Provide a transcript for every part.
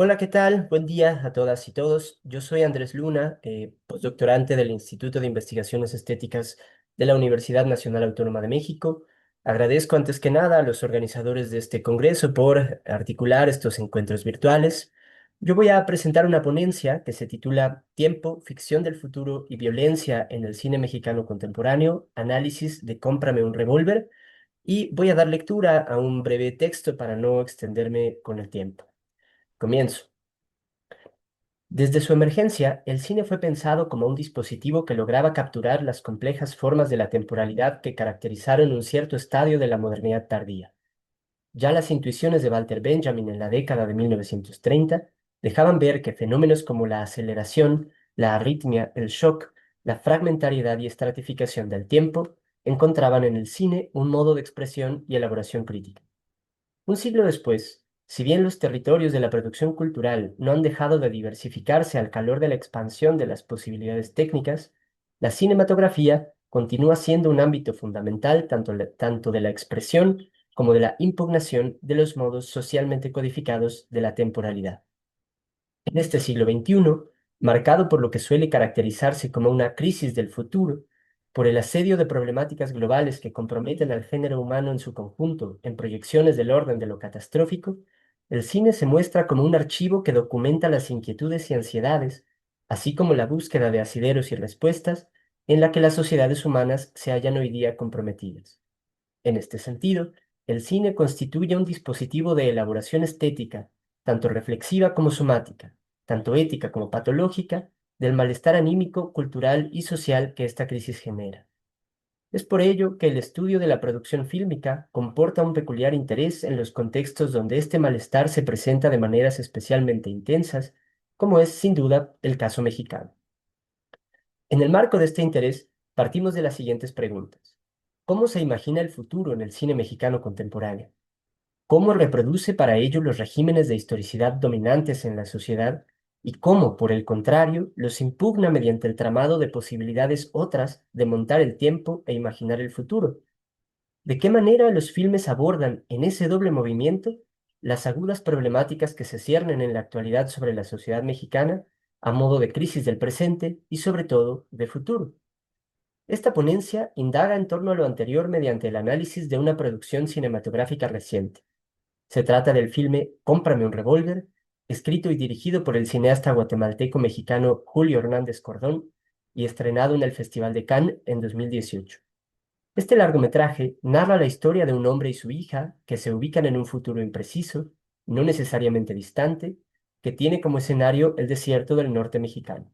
Hola, ¿qué tal? Buen día a todas y todos. Yo soy Andrés Luna, postdoctorante del Instituto de Investigaciones Estéticas de la Universidad Nacional Autónoma de México. Agradezco antes que nada a los organizadores de este congreso por articular estos encuentros virtuales. Yo voy a presentar una ponencia que se titula Tiempo, ficción del futuro y violencia en el cine mexicano contemporáneo, análisis de Cómprame un revólver, y voy a dar lectura a un breve texto para no extenderme con el tiempo. Comienzo. Desde su emergencia, el cine fue pensado como un dispositivo que lograba capturar las complejas formas de la temporalidad que caracterizaron un cierto estadio de la modernidad tardía. Ya las intuiciones de Walter Benjamin en la década de 1930 dejaban ver que fenómenos como la aceleración, la arritmia, el shock, la fragmentariedad y estratificación del tiempo encontraban en el cine un modo de expresión y elaboración crítica. Un siglo después, si bien los territorios de la producción cultural no han dejado de diversificarse al calor de la expansión de las posibilidades técnicas, la cinematografía continúa siendo un ámbito fundamental tanto de la expresión como de la impugnación de los modos socialmente codificados de la temporalidad. En este siglo XXI, marcado por lo que suele caracterizarse como una crisis del futuro, por el asedio de problemáticas globales que comprometen al género humano en su conjunto en proyecciones del orden de lo catastrófico, el cine se muestra como un archivo que documenta las inquietudes y ansiedades, así como la búsqueda de asideros y respuestas en la que las sociedades humanas se hallan hoy día comprometidas. En este sentido, el cine constituye un dispositivo de elaboración estética, tanto reflexiva como somática, tanto ética como patológica, del malestar anímico, cultural y social que esta crisis genera. Es por ello que el estudio de la producción fílmica comporta un peculiar interés en los contextos donde este malestar se presenta de maneras especialmente intensas, como es sin duda el caso mexicano. En el marco de este interés, partimos de las siguientes preguntas. ¿Cómo se imagina el futuro en el cine mexicano contemporáneo? ¿Cómo reproduce para ello los regímenes de historicidad dominantes en la sociedad? ¿Y cómo, por el contrario, los impugna mediante el tramado de posibilidades otras de montar el tiempo e imaginar el futuro? ¿De qué manera los filmes abordan en ese doble movimiento las agudas problemáticas que se ciernen en la actualidad sobre la sociedad mexicana a modo de crisis del presente y sobre todo de futuro? Esta ponencia indaga en torno a lo anterior mediante el análisis de una producción cinematográfica reciente. Se trata del filme Cómprame un revólver, escrito y dirigido por el cineasta guatemalteco-mexicano Julio Hernández Cordón y estrenado en el Festival de Cannes en 2018. Este largometraje narra la historia de un hombre y su hija que se ubican en un futuro impreciso, no necesariamente distante, que tiene como escenario el desierto del norte mexicano.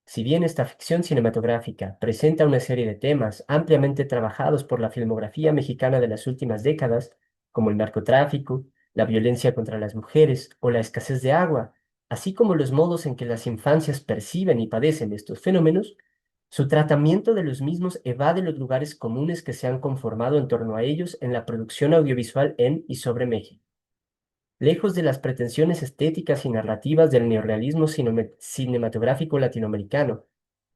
Si bien esta ficción cinematográfica presenta una serie de temas ampliamente trabajados por la filmografía mexicana de las últimas décadas, como el narcotráfico, la violencia contra las mujeres o la escasez de agua, así como los modos en que las infancias perciben y padecen estos fenómenos, su tratamiento de los mismos evade los lugares comunes que se han conformado en torno a ellos en la producción audiovisual en y sobre México. Lejos de las pretensiones estéticas y narrativas del neorrealismo cinematográfico latinoamericano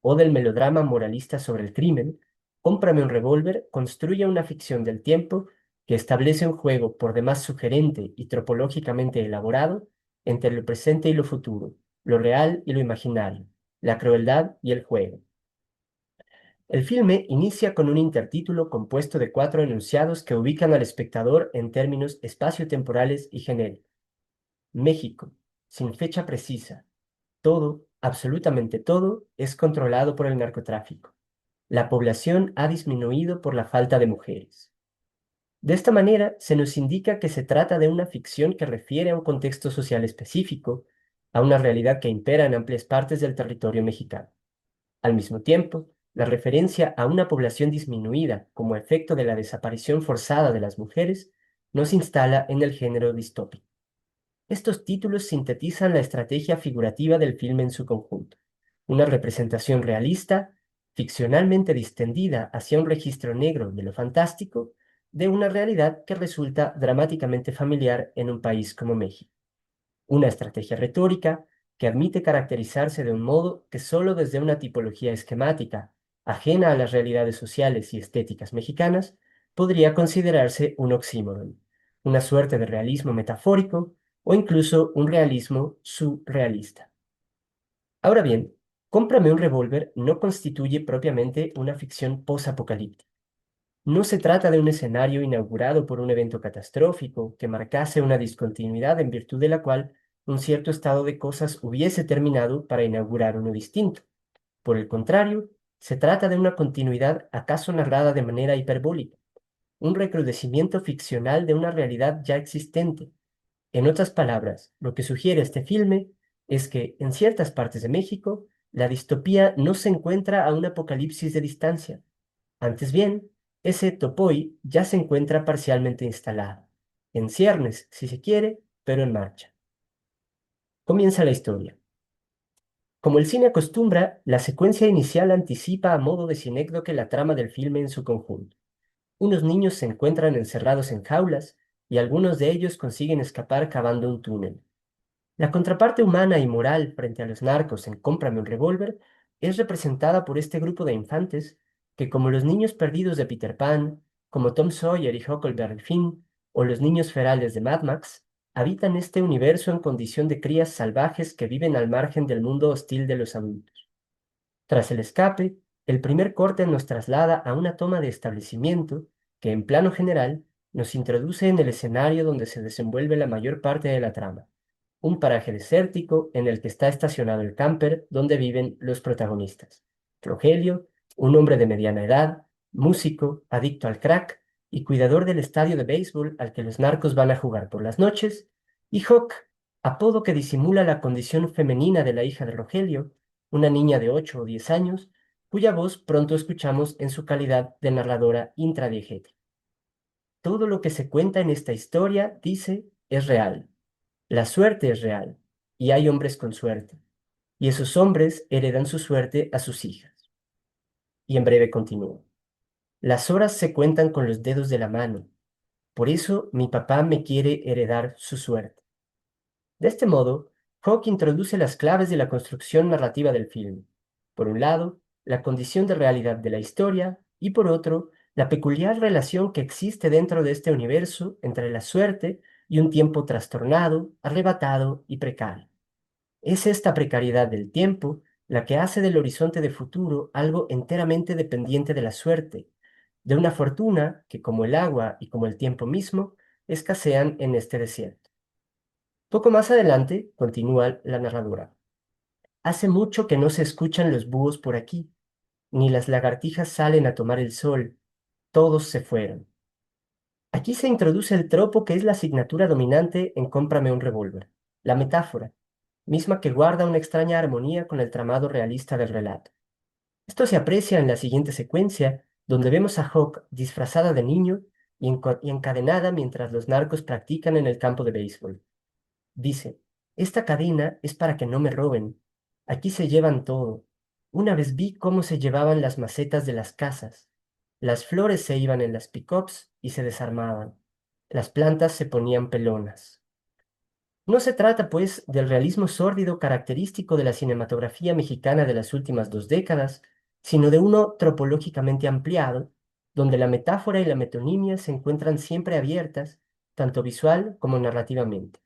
o del melodrama moralista sobre el crimen, Cómprame un revólver construye una ficción del tiempo que establece un juego por demás sugerente y tropológicamente elaborado entre lo presente y lo futuro, lo real y lo imaginario, la crueldad y el juego. El filme inicia con un intertítulo compuesto de cuatro enunciados que ubican al espectador en términos espaciotemporales y genéricos. México, sin fecha precisa. Todo, absolutamente todo, es controlado por el narcotráfico. La población ha disminuido por la falta de mujeres. De esta manera, se nos indica que se trata de una ficción que refiere a un contexto social específico, a una realidad que impera en amplias partes del territorio mexicano. Al mismo tiempo, la referencia a una población disminuida como efecto de la desaparición forzada de las mujeres nos instala en el género distópico. Estos títulos sintetizan la estrategia figurativa del filme en su conjunto, una representación realista, ficcionalmente distendida hacia un registro negro de lo fantástico, de una realidad que resulta dramáticamente familiar en un país como México. Una estrategia retórica que admite caracterizarse de un modo que solo desde una tipología esquemática, ajena a las realidades sociales y estéticas mexicanas, podría considerarse un oxímoron, una suerte de realismo metafórico o incluso un realismo surrealista. Ahora bien, Cómprame un revólver no constituye propiamente una ficción posapocalíptica. No se trata de un escenario inaugurado por un evento catastrófico que marcase una discontinuidad en virtud de la cual un cierto estado de cosas hubiese terminado para inaugurar uno distinto. Por el contrario, se trata de una continuidad acaso narrada de manera hiperbólica, un recrudecimiento ficcional de una realidad ya existente. En otras palabras, lo que sugiere este filme es que en ciertas partes de México, la distopía no se encuentra a un apocalipsis de distancia. Antes bien, ese topoi ya se encuentra parcialmente instalado, en ciernes, si se quiere, pero en marcha. Comienza la historia. Como el cine acostumbra, la secuencia inicial anticipa a modo de sinécdoque la trama del filme en su conjunto. Unos niños se encuentran encerrados en jaulas y algunos de ellos consiguen escapar cavando un túnel. La contraparte humana y moral frente a los narcos en Cómprame un revólver es representada por este grupo de infantes que, como los niños perdidos de Peter Pan, como Tom Sawyer y Huckleberry Finn, o los niños ferales de Mad Max, habitan este universo en condición de crías salvajes que viven al margen del mundo hostil de los adultos. Tras el escape, el primer corte nos traslada a una toma de establecimiento que, en plano general, nos introduce en el escenario donde se desenvuelve la mayor parte de la trama, un paraje desértico en el que está estacionado el camper donde viven los protagonistas. Rogelio, un hombre de mediana edad, músico, adicto al crack y cuidador del estadio de béisbol al que los narcos van a jugar por las noches, y Hawk, apodo que disimula la condición femenina de la hija de Rogelio, una niña de 8 o 10 años, cuya voz pronto escuchamos en su calidad de narradora intradiegética. Todo lo que se cuenta en esta historia, dice, es real. La suerte es real, y hay hombres con suerte, y esos hombres heredan su suerte a sus hijas. Y en breve continúa. Las horas se cuentan con los dedos de la mano, por eso mi papá me quiere heredar su suerte. De este modo, Hawke introduce las claves de la construcción narrativa del film. Por un lado, la condición de realidad de la historia y por otro, la peculiar relación que existe dentro de este universo entre la suerte y un tiempo trastornado, arrebatado y precario. Es esta precariedad del tiempo la que hace del horizonte de futuro algo enteramente dependiente de la suerte, de una fortuna que, como el agua y como el tiempo mismo, escasean en este desierto. Poco más adelante, continúa la narradora. Hace mucho que no se escuchan los búhos por aquí, ni las lagartijas salen a tomar el sol, todos se fueron. Aquí se introduce el tropo que es la asignatura dominante en Cómprame un revólver, la metáfora, misma que guarda una extraña armonía con el tramado realista del relato. Esto se aprecia en la siguiente secuencia, donde vemos a Hawk disfrazada de niño y encadenada mientras los narcos practican en el campo de béisbol. Dice, esta cadena es para que no me roben. Aquí se llevan todo. Una vez vi cómo se llevaban las macetas de las casas. Las flores se iban en las pick-ups y se desarmaban. Las plantas se ponían pelonas. No se trata, pues, del realismo sórdido característico de la cinematografía mexicana de las últimas 2 décadas, sino de uno tropológicamente ampliado, donde la metáfora y la metonimia se encuentran siempre abiertas, tanto visual como narrativamente.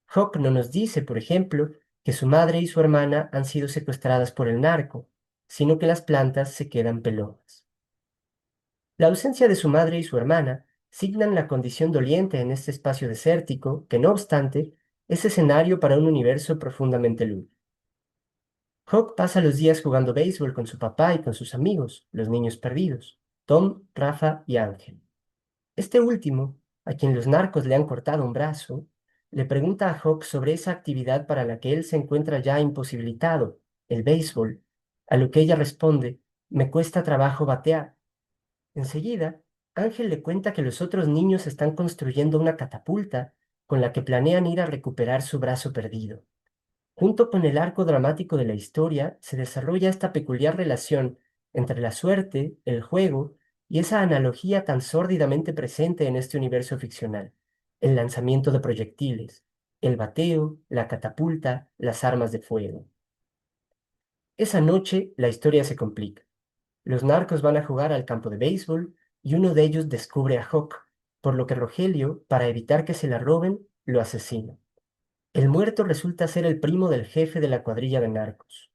Hawk no nos dice, por ejemplo, que su madre y su hermana han sido secuestradas por el narco, sino que las plantas se quedan pelonas. La ausencia de su madre y su hermana signan la condición doliente en este espacio desértico que, no obstante, es escenario para un universo profundamente lúdico. Hawk pasa los días jugando béisbol con su papá y con sus amigos, los niños perdidos, Tom, Rafa y Ángel. Este último, a quien los narcos le han cortado un brazo, le pregunta a Hawk sobre esa actividad para la que él se encuentra ya imposibilitado, el béisbol, a lo que ella responde, me cuesta trabajo batear. Enseguida, Ángel le cuenta que los otros niños están construyendo una catapulta con la que planean ir a recuperar su brazo perdido. Junto con el arco dramático de la historia, se desarrolla esta peculiar relación entre la suerte, el juego y esa analogía tan sórdidamente presente en este universo ficcional, el lanzamiento de proyectiles, el bateo, la catapulta, las armas de fuego. Esa noche la historia se complica. Los narcos van a jugar al campo de béisbol y uno de ellos descubre a Hawk, por lo que Rogelio, para evitar que se la roben, lo asesina. El muerto resulta ser el primo del jefe de la cuadrilla de narcos.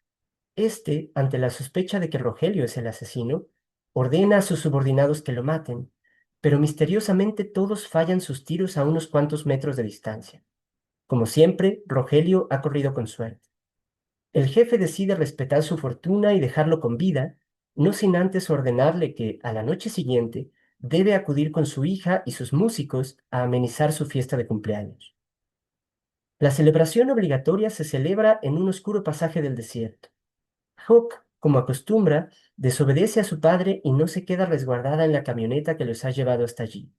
Este, ante la sospecha de que Rogelio es el asesino, ordena a sus subordinados que lo maten, pero misteriosamente todos fallan sus tiros a unos cuantos metros de distancia. Como siempre, Rogelio ha corrido con suerte. El jefe decide respetar su fortuna y dejarlo con vida, no sin antes ordenarle que, a la noche siguiente, debe acudir con su hija y sus músicos a amenizar su fiesta de cumpleaños. La celebración obligatoria se celebra en un oscuro pasaje del desierto. Hawk, como acostumbra, desobedece a su padre y no se queda resguardada en la camioneta que los ha llevado hasta allí.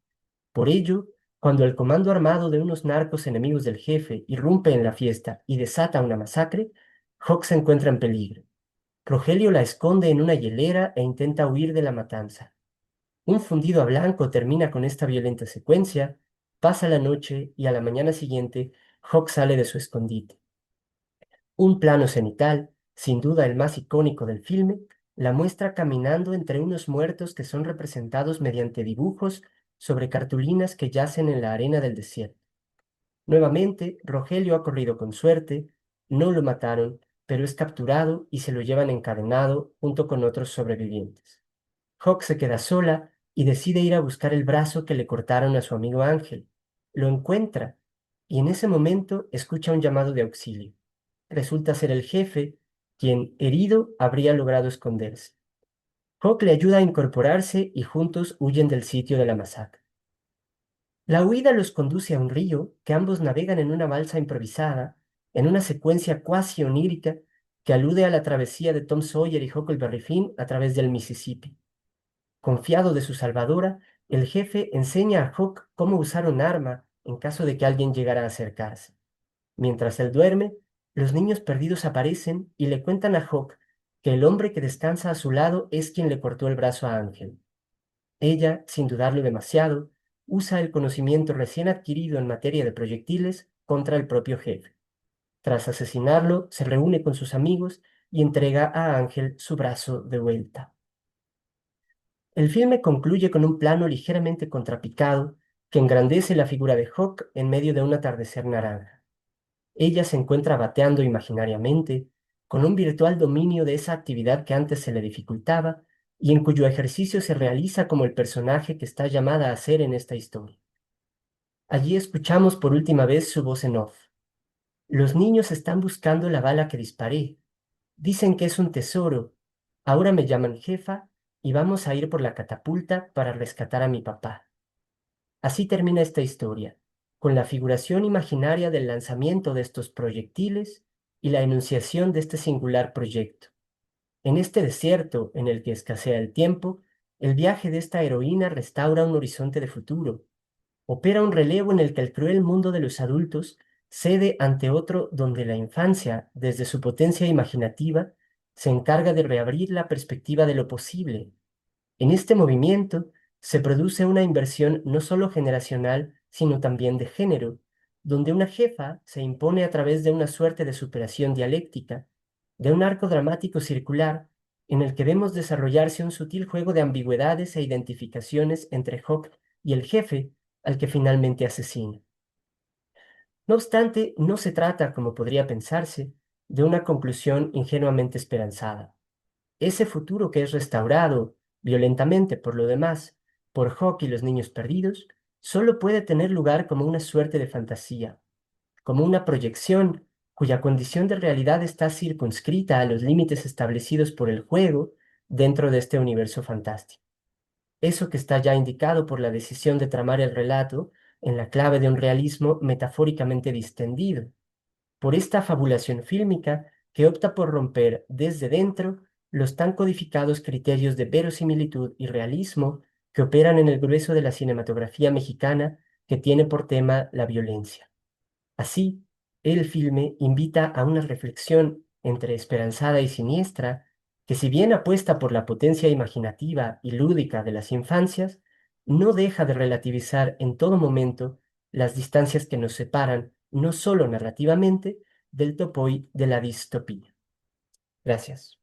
Por ello, cuando el comando armado de unos narcos enemigos del jefe irrumpe en la fiesta y desata una masacre, Hawk se encuentra en peligro. Rogelio la esconde en una hielera e intenta huir de la matanza. Un fundido a blanco termina con esta violenta secuencia, pasa la noche y a la mañana siguiente, Hawk sale de su escondite. Un plano cenital, sin duda el más icónico del filme, la muestra caminando entre unos muertos que son representados mediante dibujos sobre cartulinas que yacen en la arena del desierto. Nuevamente, Rogelio ha corrido con suerte, no lo mataron, pero es capturado y se lo llevan encadenado junto con otros sobrevivientes. Hawk se queda sola y decide ir a buscar el brazo que le cortaron a su amigo Ángel. Lo encuentra y en ese momento escucha un llamado de auxilio. Resulta ser el jefe, quien, herido, habría logrado esconderse. Hawk le ayuda a incorporarse y juntos huyen del sitio de la masacre. La huida los conduce a un río que ambos navegan en una balsa improvisada, en una secuencia cuasi onírica que alude a la travesía de Tom Sawyer y Huckleberry Finn a través del Mississippi. Confiado de su salvadora, el jefe enseña a Hawk cómo usar un arma en caso de que alguien llegara a acercarse. Mientras él duerme, los niños perdidos aparecen y le cuentan a Hawk que el hombre que descansa a su lado es quien le cortó el brazo a Ángel. Ella, sin dudarlo demasiado, usa el conocimiento recién adquirido en materia de proyectiles contra el propio jefe. Tras asesinarlo, se reúne con sus amigos y entrega a Ángel su brazo de vuelta. El filme concluye con un plano ligeramente contrapicado que engrandece la figura de Hawk en medio de un atardecer naranja. Ella se encuentra bateando imaginariamente, con un virtual dominio de esa actividad que antes se le dificultaba y en cuyo ejercicio se realiza como el personaje que está llamada a ser en esta historia. Allí escuchamos por última vez su voz en off. Los niños están buscando la bala que disparé. Dicen que es un tesoro. Ahora me llaman jefa y vamos a ir por la catapulta para rescatar a mi papá. Así termina esta historia, con la figuración imaginaria del lanzamiento de estos proyectiles y la enunciación de este singular proyecto. En este desierto en el que escasea el tiempo, el viaje de esta heroína restaura un horizonte de futuro, opera un relevo en el que el cruel mundo de los adultos cede ante otro donde la infancia, desde su potencia imaginativa, se encarga de reabrir la perspectiva de lo posible. En este movimiento se produce una inversión no solo generacional, sino también de género, donde una jefa se impone a través de una suerte de superación dialéctica, de un arco dramático circular en el que vemos desarrollarse un sutil juego de ambigüedades e identificaciones entre Hawk y el jefe al que finalmente asesina. No obstante, no se trata, como podría pensarse, de una conclusión ingenuamente esperanzada. Ese futuro que es restaurado, violentamente por lo demás, por Hawk y los niños perdidos, solo puede tener lugar como una suerte de fantasía, como una proyección cuya condición de realidad está circunscrita a los límites establecidos por el juego dentro de este universo fantástico. Eso que está ya indicado por la decisión de tramar el relato en la clave de un realismo metafóricamente distendido, por esta fabulación fílmica que opta por romper desde dentro los tan codificados criterios de verosimilitud y realismo que operan en el grueso de la cinematografía mexicana que tiene por tema la violencia. Así, el filme invita a una reflexión entre esperanzada y siniestra, que si bien apuesta por la potencia imaginativa y lúdica de las infancias, no deja de relativizar en todo momento las distancias que nos separan, no solo narrativamente, del topoy de la distopía. Gracias.